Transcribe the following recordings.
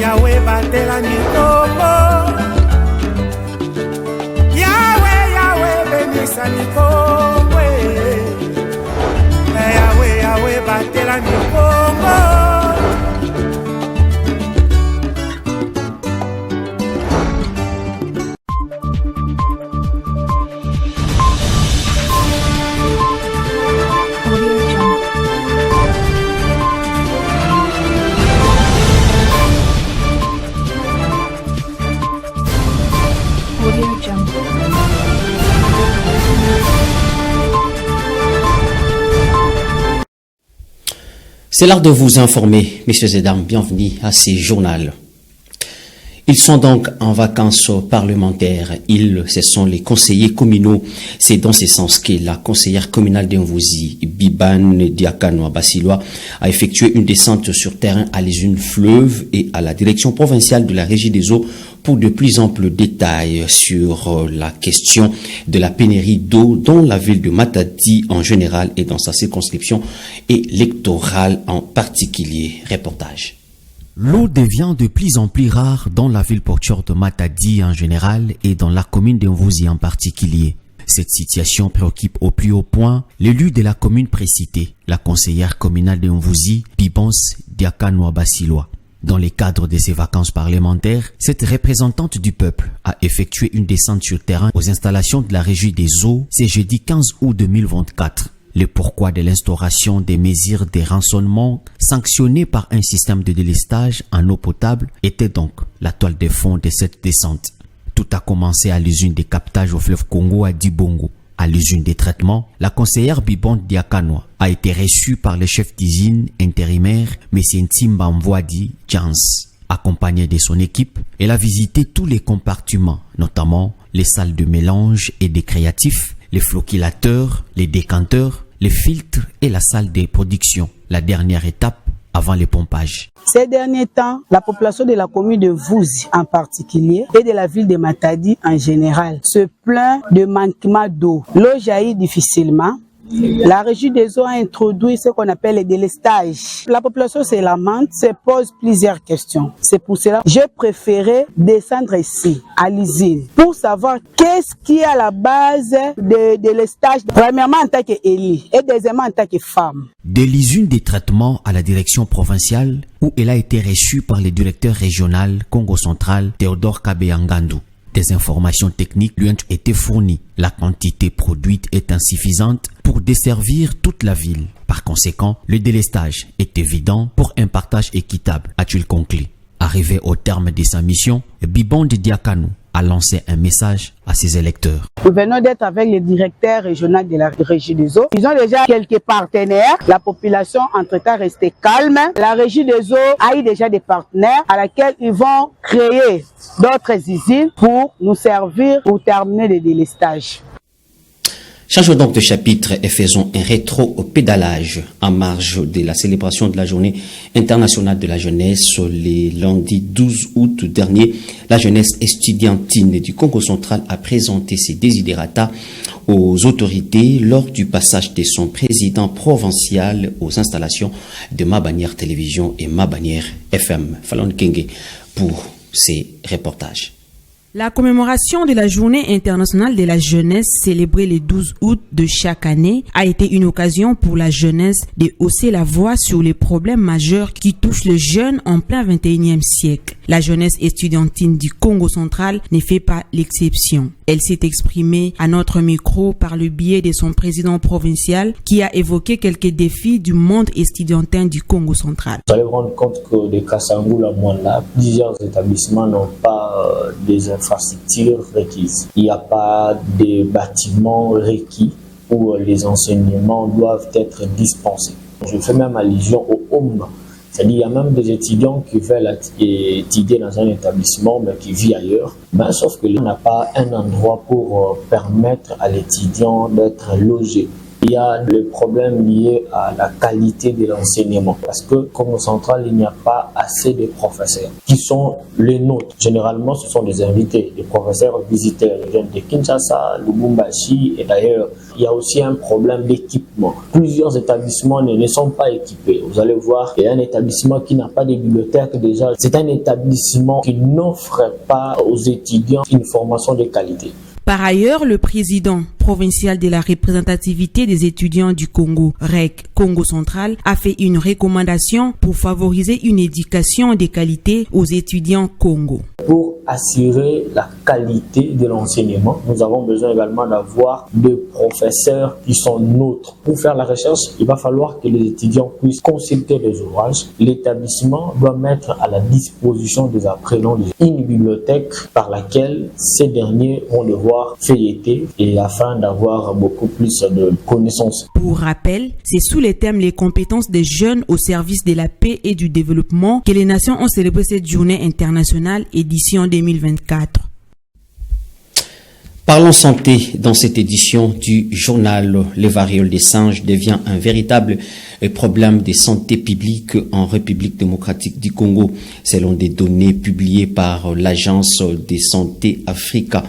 Yahweh, Yahweh, batela mikombo. Yahweh, Yahweh, benisa mikombo. Yahweh, Yahweh, batela mikombo. C'est l'heure de vous informer, messieurs et dames, bienvenue à ce journal. Ils sont donc en vacances parlementaires. Ce sont les conseillers communaux. C'est dans ce sens que la conseillère communale d'Mvouzi, Biban Diakano Basiloa, a effectué une descente sur terrain à l'usine Fleuve et à la direction provinciale de la Régie des eaux pour de plus amples détails sur la question de la pénurie d'eau dans la ville de Matadi en général et dans sa circonscription électorale en particulier. Reportage. L'eau devient de plus en plus rare dans la ville portuaire de Matadi en général et dans la commune d'Mvouzi en particulier. Cette situation préoccupe au plus haut point l'élu de la commune précitée, la conseillère communale d'Mvouzi, Bibans Diakano Basiloa. Dans le cadre de ses vacances parlementaires, cette représentante du peuple a effectué une descente sur terrain aux installations de la Régie des eaux ce jeudi 15 août 2024. Le pourquoi de l'instauration des mesures de rançonnement sanctionnées par un système de délestage en eau potable était donc la toile de fond de cette descente. Tout a commencé à l'usine de captage au fleuve Congo à Dibongo. À l'usine de traitement, la conseillère Bibonde Diakano a été reçue par le chef d'usine intérimaire M. Ntimba Mvwadi Jans. Accompagnée de son équipe, elle a visité tous les compartiments, notamment les salles de mélange et des créatifs, les floquilateurs, les décanteurs, les filtres et la salle de production, la dernière étape avant le pompage. Ces derniers temps, la population de la commune de Mvouzi en particulier et de la ville de Matadi en général se plaint de manquement d'eau. L'eau jaillit difficilement. La Régie des eaux a introduit ce qu'on appelle le délestage. La population se lamente, se pose plusieurs questions. C'est pour cela que j'ai préféré descendre ici, à l'usine, pour savoir qu'est-ce qui est à la base de délestage, premièrement en tant qu'élu et deuxièmement en tant que femme. De l'usine des traitements à la direction provinciale, où elle a été reçue par le directeur régional Congo Central, Théodore Kabeyangandu. Des informations techniques lui ont été fournies. La quantité produite est insuffisante pour desservir toute la ville. Par conséquent, le délestage est évident pour un partage équitable, a-t-il conclu. Arrivé au terme de sa mission, Bibonde Diakano a lancé un message à ses électeurs. Nous venons d'être avec le directeur régional de la Régie des eaux. Ils ont déjà quelques partenaires. La population, entre-temps, restait calme. La Régie des eaux a eu déjà des partenaires à laquelle ils vont créer d'autres usines pour nous servir pour terminer le délestage. Changeons donc de chapitre et faisons un rétro-pédalage en marge de la célébration de la Journée internationale de la jeunesse. Le lundi 12 août dernier, la jeunesse estudiantine du Congo central a présenté ses desiderata aux autorités lors du passage de son président provincial aux installations de Mabanière Télévision et Mabanière FM. Falon Kenge pour ces reportages. La commémoration de la Journée internationale de la jeunesse célébrée le 12 août de chaque année a été une occasion pour la jeunesse de hausser la voix sur les problèmes majeurs qui touchent les jeunes en plein 21e siècle. La jeunesse estudiantine du Congo central ne fait pas l'exception. Elle s'est exprimée à notre micro par le biais de son président provincial qui a évoqué quelques défis du monde estudiantin du Congo central. Vous allez vous rendre compte que des Kassangou, à Mwanda, plusieurs établissements n'ont pas des infrastructures requises. Il n'y a pas de bâtiments requis où les enseignements doivent être dispensés. Je fais même allusion au home. C'est-à-dire qu'il y a même des étudiants qui veulent étudier dans un établissement mais qui vivent ailleurs. Sauf que là, on n'a pas un endroit pour permettre à l'étudiant d'être logé. Il y a le problème lié à la qualité de l'enseignement parce que Congo central, il n'y a pas assez de professeurs qui sont les nôtres. Généralement, ce sont des invités, des professeurs visiteurs, les jeunes de Kinshasa, Lubumbashi et d'ailleurs, il y a aussi un problème d'équipement. Plusieurs établissements ne sont pas équipés. Vous allez voir, il y a un établissement qui n'a pas de bibliothèque déjà. C'est un établissement qui n'offre pas aux étudiants une formation de qualité. Par ailleurs, le président provincial de la représentativité des étudiants du Congo, REC Congo central, a fait une recommandation pour favoriser une éducation de qualité aux étudiants Congo. Pour assurer la qualité de l'enseignement, nous avons besoin également d'avoir des professeurs qui sont nôtres. Pour faire la recherche, il va falloir que les étudiants puissent consulter les ouvrages. L'établissement doit mettre à la disposition des apprenants une bibliothèque par laquelle ces derniers vont devoir feuilleter et afin d'avoir beaucoup plus de connaissances. Pour rappel, c'est sous les thèmes les compétences des jeunes au service de la paix et du développement que les nations ont célébré cette journée internationale édition 2024. Parlons santé. Dans cette édition du journal, les variole des singes devient un véritable problème de santé publique en République démocratique du Congo, selon des données publiées par l'Agence de santé Africa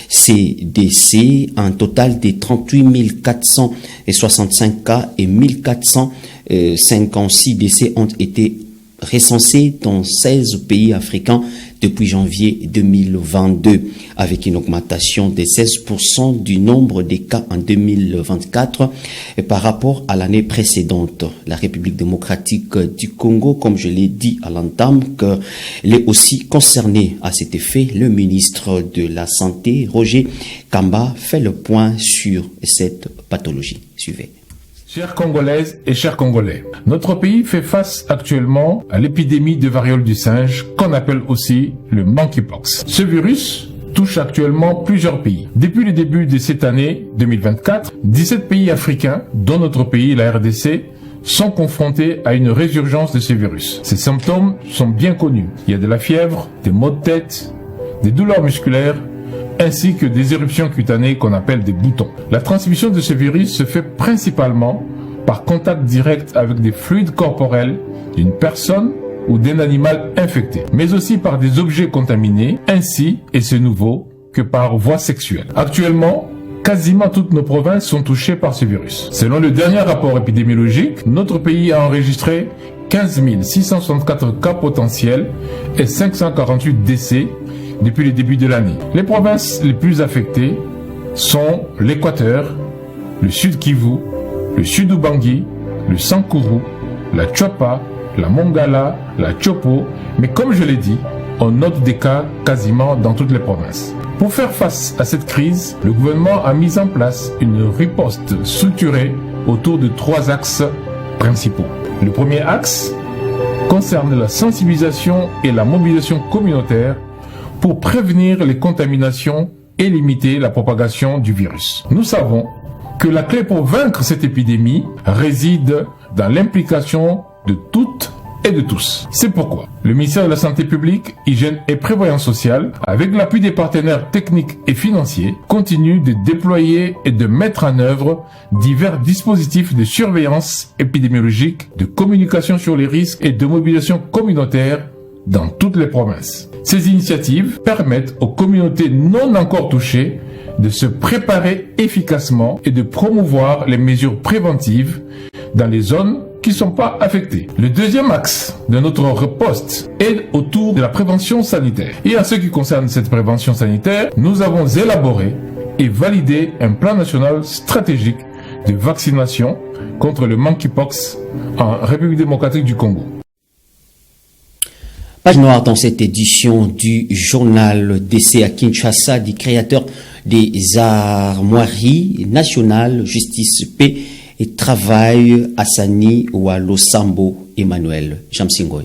CDC. Un total de 38 465 cas et 1456 décès ont été recensés dans 16 pays africains depuis janvier 2022, avec une augmentation de 16% du nombre de cas en 2024 par rapport à l'année précédente. La République démocratique du Congo, comme je l'ai dit à l'entame, qu'elle est aussi concernée à cet effet. Le ministre de la Santé, Roger Kamba, fait le point sur cette pathologie. Suivez. Chères Congolaises et chers Congolais, notre pays fait face actuellement à l'épidémie de variole du singe, qu'on appelle aussi le monkeypox. Ce virus touche actuellement plusieurs pays. Depuis le début de cette année 2024, 17 pays africains, dont notre pays, la RDC, sont confrontés à une résurgence de ce virus. Ces symptômes sont bien connus. Il y a de la fièvre, des maux de tête, des douleurs musculaires, ainsi que des éruptions cutanées qu'on appelle des boutons. La transmission de ce virus se fait principalement par contact direct avec des fluides corporels d'une personne ou d'un animal infecté, mais aussi par des objets contaminés, ainsi, et c'est nouveau, que par voie sexuelle. Actuellement, quasiment toutes nos provinces sont touchées par ce virus. Selon le dernier rapport épidémiologique, notre pays a enregistré 15 664 cas potentiels et 548 décès depuis le début de l'année. Les provinces les plus affectées sont l'Équateur, le Sud Kivu, le Sud Ubangi, le Sankuru, la Tchopa, la Mongala, la Chopo, mais comme je l'ai dit, on note des cas quasiment dans toutes les provinces. Pour faire face à cette crise, le gouvernement a mis en place une riposte structurée autour de 3 axes principaux. Le premier axe concerne la sensibilisation et la mobilisation communautaire pour prévenir les contaminations et limiter la propagation du virus. Nous savons que la clé pour vaincre cette épidémie réside dans l'implication de toutes et de tous. C'est pourquoi le ministère de la Santé publique, Hygiène et Prévoyance sociale, avec l'appui des partenaires techniques et financiers, continue de déployer et de mettre en œuvre divers dispositifs de surveillance épidémiologique, de communication sur les risques et de mobilisation communautaire dans toutes les provinces. Ces initiatives permettent aux communautés non encore touchées de se préparer efficacement et de promouvoir les mesures préventives dans les zones qui ne sont pas affectées. Le deuxième axe de notre riposte est autour de la prévention sanitaire. Et en ce qui concerne cette prévention sanitaire, nous avons élaboré et validé un plan national stratégique de vaccination contre le monkeypox en République démocratique du Congo. Page noire dans cette édition du journal d'essai à Kinshasa du créateur des armoiries nationales, justice, paix et travail, Hassani Walosambo Emmanuel Jamsingoy.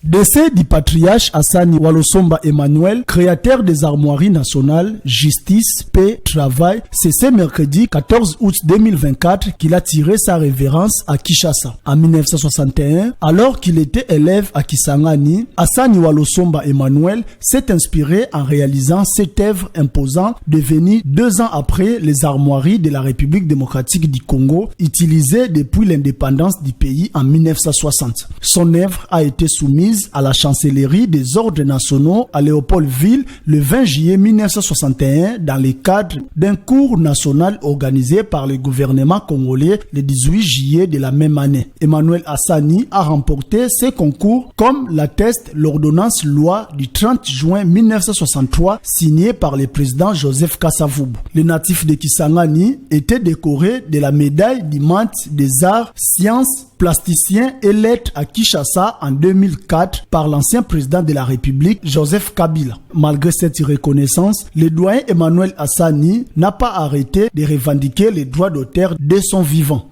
Décès du patriarche Hassani Walosomba Emmanuel, créateur des armoiries nationales, justice, paix, travail, c'est ce mercredi 14 août 2024 qu'il a tiré sa révérence à Kinshasa. En 1961, alors qu'il était élève à Kisangani, Hassani Walosomba Emmanuel s'est inspiré en réalisant cette œuvre imposante devenue 2 ans après les armoiries de la République démocratique du Congo, utilisées depuis l'indépendance du pays en 1960. Son œuvre a été soumise à la chancellerie des ordres nationaux à Léopoldville le 20 juillet 1961 dans le cadre d'un cours national organisé par le gouvernement congolais le 18 juillet de la même année. Emmanuel Hassani a remporté ce concours comme l'atteste l'ordonnance loi du 30 juin 1963 signée par le président Joseph Kasavubu. Le natif de Kisangani était décoré de la médaille du Mante des arts, sciences, plasticien et lettres à Kinshasa en 2004 par l'ancien président de la République, Joseph Kabila. Malgré cette reconnaissance, le doyen Emmanuel Hassani n'a pas arrêté de revendiquer les droits d'auteur de son vivant.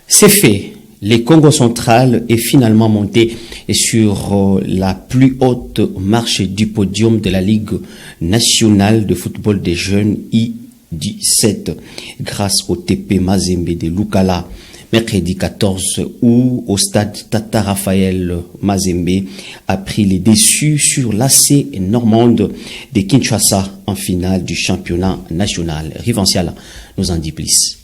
C'est fait. Le Congo central est finalement monté sur la plus haute marche du podium de la Ligue nationale de football des jeunes I-17 grâce au TP Mazembe de Lukala. Mercredi 14 août, au stade Tata Raphaël, Mazembe a pris les déçus sur l'AC normande de Kinshasa en finale du championnat national. Rivancial nous en dit plus.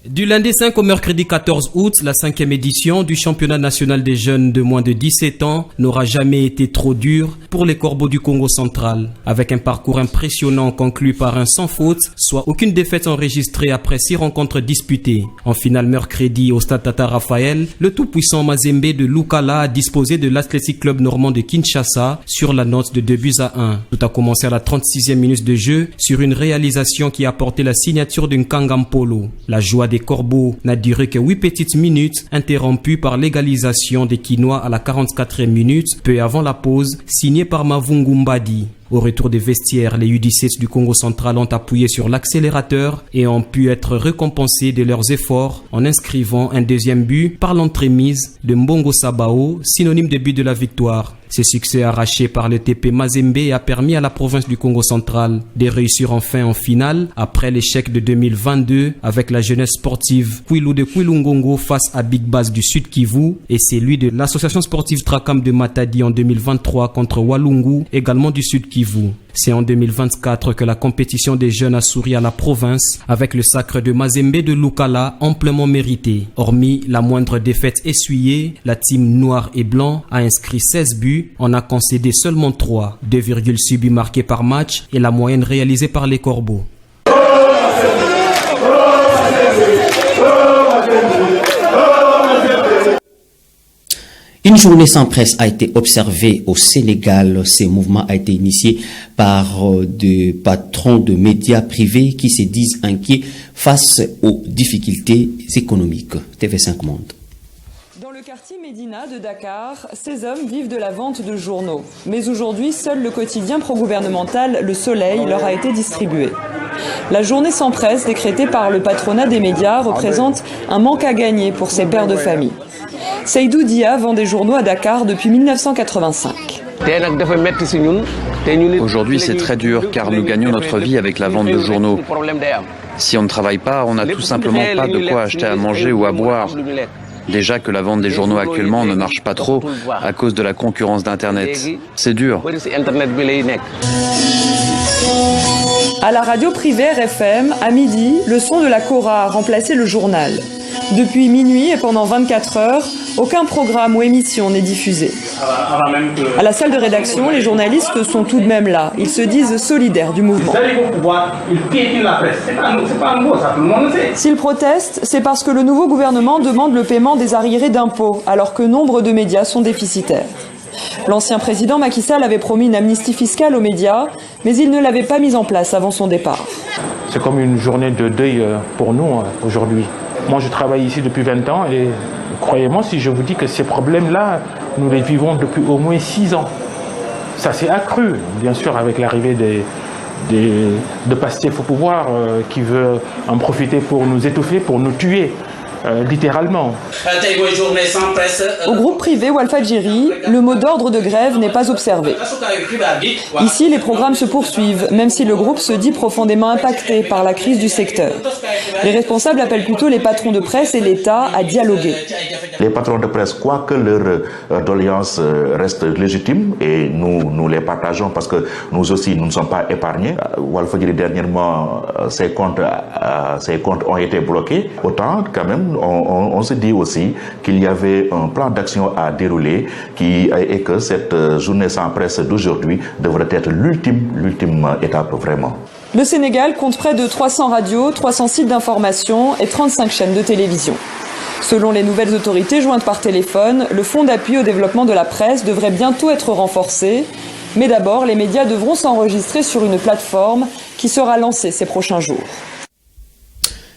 Du lundi 5 au mercredi 14 août, la 5e édition du championnat national des jeunes de moins de 17 ans n'aura jamais été trop dure pour les Corbeaux du Congo central. Avec un parcours impressionnant conclu par un sans faute, soit aucune défaite enregistrée après 6 rencontres disputées. En finale mercredi au stade Tata Raphaël, le tout-puissant Mazembe de Lukala a disposé de l'Athletic Club normand de Kinshasa sur la note de 2-1. Tout a commencé à la 36e minute de jeu sur une réalisation qui a porté la signature d'un Kangampolo. La joie des Corbeaux n'a duré que 8 petites minutes, interrompue par l'égalisation des Kinois à la 44e minute, peu avant la pause, signée par Mavungu Mbadi. Au retour des vestiaires, les U17 du Congo central ont appuyé sur l'accélérateur et ont pu être récompensés de leurs efforts en inscrivant un deuxième but par l'entremise de Mbongo Sabao, synonyme de but de la victoire. Ce succès arraché par le TP Mazembe a permis à la province du Congo central de réussir enfin en finale après l'échec de 2022 avec la jeunesse sportive Kwilu de Kwilungongo face à Big Bass du Sud Kivu et celui de l'association sportive Trakam de Matadi en 2023 contre Walungu, également du Sud Kivu. C'est en 2024 que la compétition des jeunes a souri à la province avec le sacre de Mazembe de Lukala amplement mérité. Hormis la moindre défaite essuyée, la team noir et blanc a inscrit 16 buts, en a concédé seulement 3, 2,6 buts marqués par match et la moyenne réalisée par les Corbeaux. Une journée sans presse a été observée au Sénégal. Ce mouvement a été initié par des patrons de médias privés qui se disent inquiets face aux difficultés économiques. TV5 Monde. Dans le quartier Médina de Dakar, ces hommes vivent de la vente de journaux. Mais aujourd'hui, seul le quotidien pro-gouvernemental Le Soleil leur a été distribué. La journée sans presse décrétée par le patronat des médias représente un manque à gagner pour ces pères de famille. Seydou Dia vend des journaux à Dakar depuis 1985. Aujourd'hui, c'est très dur car nous gagnons notre vie avec la vente de journaux. Si on ne travaille pas, on n'a tout simplement pas de quoi acheter à manger ou à boire. Déjà que la vente des journaux actuellement ne marche pas trop à cause de la concurrence d'Internet. C'est dur. À la radio privée RFM, à midi, le son de la Kora a remplacé le journal. Depuis minuit et pendant 24 heures, aucun programme ou émission n'est diffusé. À la salle de rédaction, les journalistes sont tout de même là. Ils se disent solidaires du mouvement. S'ils protestent, c'est parce que le nouveau gouvernement demande le paiement des arriérés d'impôts, alors que nombre de médias sont déficitaires. L'ancien président Macky Sall avait promis une amnistie fiscale aux médias, mais il ne l'avait pas mise en place avant son départ. C'est comme une journée de deuil pour nous aujourd'hui. Moi, je travaille ici depuis 20 ans et croyez-moi si je vous dis que ces problèmes-là, nous les vivons depuis au moins 6 ans. Ça s'est accru, bien sûr, avec l'arrivée de Pastef au pouvoir qui veut en profiter pour nous étouffer, pour nous tuer. littéralement. Au groupe privé Walfadjri, le mot d'ordre de grève n'est pas observé. Ici, les programmes se poursuivent, même si le groupe se dit profondément impacté par la crise du secteur. Les responsables appellent plutôt les patrons de presse et l'État à dialoguer. Les patrons de presse, quoique leur doléance reste légitime, et nous les partageons parce que nous aussi, nous ne sommes pas épargnés. Walfadjri, dernièrement, ses comptes ont été bloqués. Autant, quand même, on se dit aussi qu'il y avait un plan d'action à dérouler et que cette journée sans presse d'aujourd'hui devrait être l'ultime étape vraiment. Le Sénégal compte près de 300 radios, 300 sites d'information et 35 chaînes de télévision. Selon les nouvelles autorités jointes par téléphone, le fonds d'appui au développement de la presse devrait bientôt être renforcé. Mais d'abord, les médias devront s'enregistrer sur une plateforme qui sera lancée ces prochains jours.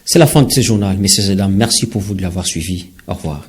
C'est la fin de ce journal, messieurs et dames. Merci pour vous de l'avoir suivi. Au revoir.